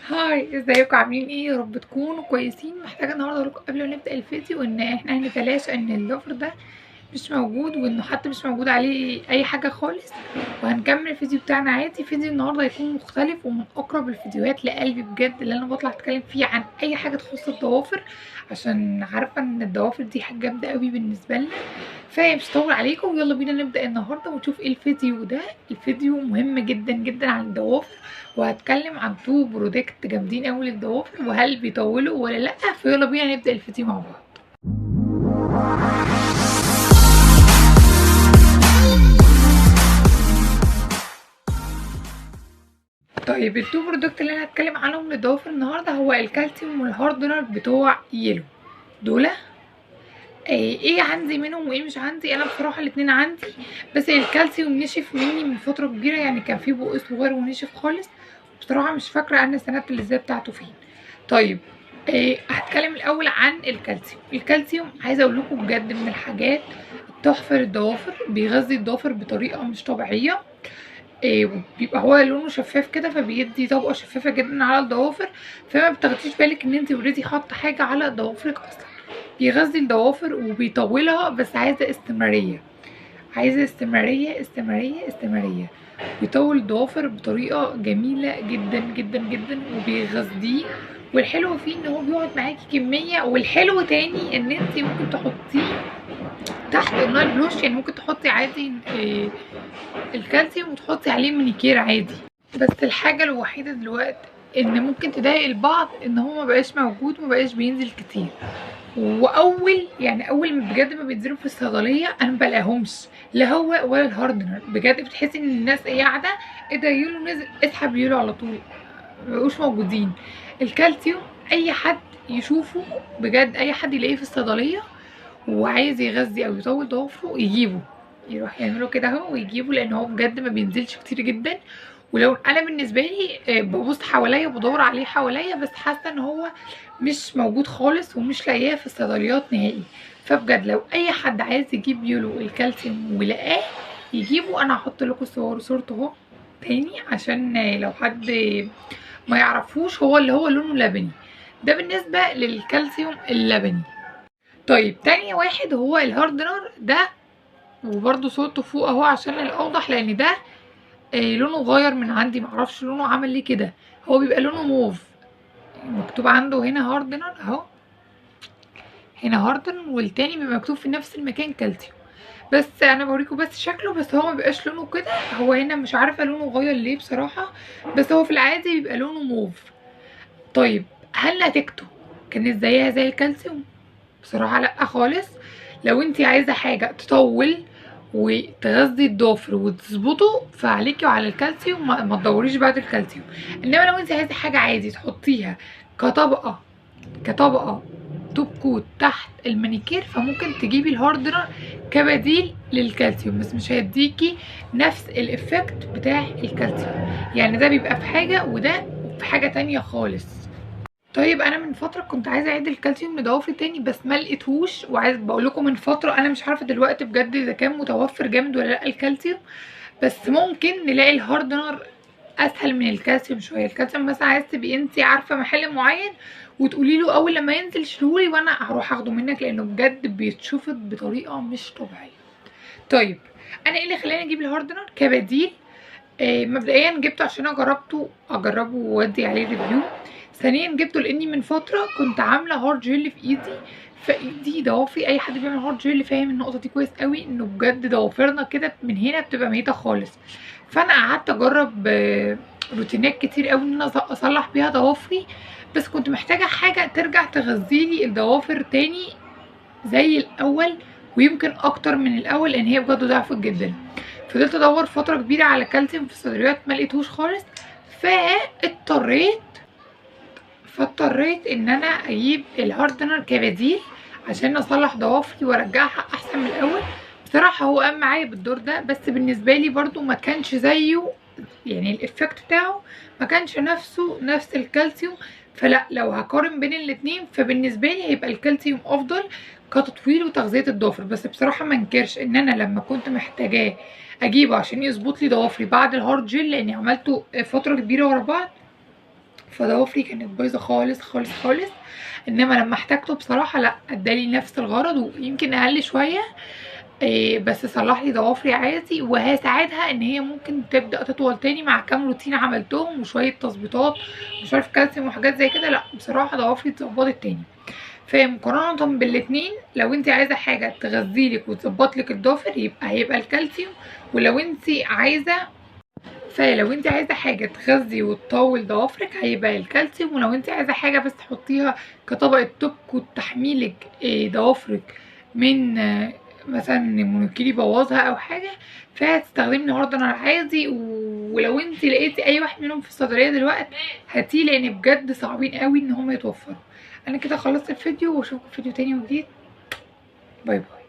هاي، ازيكم؟ عاملين ايه؟ يا رب تكونوا كويسين. محتاجه النهارده اقول لكم قبل ما نبدا الفيديو ان احنا هنتلاشى ان اللوفر ده مش موجود، وانه حتى مش موجود عليه اي حاجه خالص، وهنكمل الفيديو بتاعنا عادي. فيديو النهارده هيكون مختلف ومن اقرب الفيديوهات لقلبي بجد، اللي انا بطلع اتكلم فيه عن اي حاجه تخص الضوافر، عشان عارفه ان الضوافر دي حاجه جامده قوي بالنسبه لنا. فمش هطول عليكم، يلا بينا نبدا النهارده ونشوف ايه الفيديو ده. الفيديو مهم جدا جدا عن الضوافر، وهتكلم عن 2 برودكت جامدين قوي للضوافر وهل بيطولوا ولا لا. فيلا بينا نبدا الفيديو مع بعض. طيب التو برودكت اللي انا هتكلم عنهم للضوافر النهارده هو الكالسيوم والهاردنر بتوع يلو. دول ايه عندي منهم وايه مش عندي؟ انا بصراحه الاتنين عندي، بس الكالسيوم نشف مني من فتره كبيره، يعني كان فيه بق صغير ونشف خالص. بصراحه مش فاكره انا سنه الازاي بتاعته فين. طيب هتكلم الاول عن الكالسيوم. الكالسيوم عايزه اقول لكم بجد من الحاجات التحفه للضوافر، بيغذي الضوافر بطريقه مش طبيعيه. بيبقى هو لونه شفاف كده، فبيدي طبقه شفافه جدا على الضوافر، فما بتاخديش بالك ان انت اوريدي حاطه حاجه على ضوافرك اصلا. بيغذي الضوافر وبيطولها، بس عايزه استمراريه، عايزه استمراريه استمراريه استمراريه. بيطول الضوافر بطريقه جميله جدا جدا جدا وبيغذيه. والحلو فيه ان هو بيقعد معاكي كميه، والحلو تاني ان انت ممكن تحطيه تحت النايل بلوش، يعني ممكن تحطي عادي الكالسيوم وتحطي عليه مانيكير عادي. بس الحاجه الوحيده دلوقتي ان ممكن تضايق البعض ان هو مبقاش موجود ومبقاش بينزل كتير. اول ما بجد ما بينزلوا في الصيدليه انا مبلاقيهمش، لا هو ولا الهاردنر. بجد بتحسي ان الناس ايه قاعده، ايه ده يولو نزل اسحب يولو على طول، مبقوش موجودين. الكالسيوم اي حد يشوفه، بجد اي حد يلاقيه في الصيدليه وعايز يغذي او يطول ضوافره يجيبه، يروح يعمله كده اهو ويجيبه، لان هو بجد ما بينزلش كتير جدا. ولو انا بالنسبه لي ببص حواليا وبدور عليه حواليا، بس حاسه ان هو مش موجود خالص ومش لاقياه في الصيدليات نهائي. فبجد لو اي حد عايز يجيب يولو الكالسيوم ولقاه يجيبه. انا هحط لكم صورته اهو تاني، عشان لو حد ما يعرفوش، هو اللي هو لونه لبني. ده بالنسبه للكالسيوم اللبني. طيب تاني واحد هو الهاردنر ده، وبرده صورته فوق اهو عشان الاوضح، لان ده لونه غير من عندي، معرفش لونه عمل ليه كده. هو بيبقى لونه موف، مكتوب عنده هنا هاردنر اهو، هنا هاردن، والتاني بيبقى مكتوب في نفس المكان كالسيوم. بس انا بوريكم بس شكله، بس هو مبيبقاش لونه كده. هو هنا مش عارفه لونه غير ليه بصراحه، بس هو في العادي بيبقى لونه موف. طيب هل نتيجته كانت زيها زي الكالسيوم؟ بصراحه لا خالص. لو انت عايزه حاجه تطول وتغذي الضفر وتظبطه فعليكي وعلى الكالسيوم، ما تدوريش بعد الكالسيوم. انما لو انت عايزه حاجه عادي تحطيها كطبقه توب كوت تحت المانيكير، فممكن تجيبي الهاردنر كبديل للكالسيوم، بس مش هيديكي نفس الافكت بتاع الكالسيوم. يعني ده بيبقى في حاجه وده في حاجه تانية خالص. طيب انا من فتره كنت عايزه اعيد الكالسيوم لضوافري تاني، بس ما لقيتهوش. وعايز بقول لكم من فتره، انا مش عارفه دلوقتي بجد اذا كان متوفر جامد ولا لا الكالسيوم، بس ممكن نلاقي الهاردنر اسهل من الكالسيوم شويه. الكالسيوم مثلا عايز تبقي انت عارفه محل معين وتقولي له اول لما ينزل شيلهولي وانا هروح اخده منك، لانه بجد بيتشفط بطريقه مش طبيعيه. طيب انا ايه اللي خلاني اجيب الهاردنر كبديل؟ مبدئيا جبته عشان اجربه وادي عليه ريفيو. ثانيا جبته لاني من فتره كنت عامله هارد جيل في ايدي، فايدي ضوافري، اي حد بيعمل هارد جيل فاهم النقطه دي كويس قوي، انه بجد ضوافرنا كده من هنا بتبقى ميته خالص. فانا قعدت اجرب روتينات كتير قوي ان انا اصلح بيها ضوافري، بس كنت محتاجه حاجه ترجع تغذيلي الضوافر تاني زي الاول، ويمكن اكتر من الاول، لان هي بجد ضعفت جدا. فضلت ادور فتره كبيره على كالسيوم في الصيدليات ما لقيتهوش خالص. فاضطريت ان انا اجيب الهاردنر كبديل عشان اصلح ضوافري وارجعها احسن من الاول. بصراحه هو قام معايا بالدور ده، بس بالنسبه لي برضو ما كانش زيه، يعني الافكت بتاعه ما كانش نفس الكالسيوم. فلا، لو هقارن بين الاتنين فبالنسبه لي هيبقى الكالسيوم افضل كتطويل وتغذيه الضوافر. بس بصراحه ما انكرش ان انا لما كنت محتاجاه اجيبه عشان يظبط لي ضوافري بعد الهارد جيل، لاني عملته فتره كبيره ورا بعض، فضوافري كانت بايظه خالص خالص خالص. انما لما احتاجته بصراحه لا، ادالي نفس الغرض ويمكن اقل شويه. بس صلح لي ضوافري عادي، وهساعدها ان هي ممكن تبدا تطول تاني مع كام روتين عملتهم وشويه تظبيطات مش عارف كالسيوم وحاجات زي كده. لا بصراحه ضوافري اتظبطت تاني. فمقارنه بالاتنين، لو انت عايزه حاجه تغذيلك وتظبطلك الضوافر هيبقى الكالسيوم. ولو انت عايزه فلو انت عايزه حاجه تغذي وتطول ضوافرك هيبقى الكالسيوم. ولو انت عايزه حاجه بس تحطيها كطبقه توك وتحميلك ضوافرك من مثلا مونوكيري بوظها او حاجه، فهتستخدمي النهارده انا العادي. ولو انت لقيتي اي واحد منهم في الصيدليه دلوقتي هاتيه، لان بجد صعبين قوي ان هم يتوفروا. انا كده خلصت الفيديو، واشوفكم في فيديو تاني وجديد. باي باي.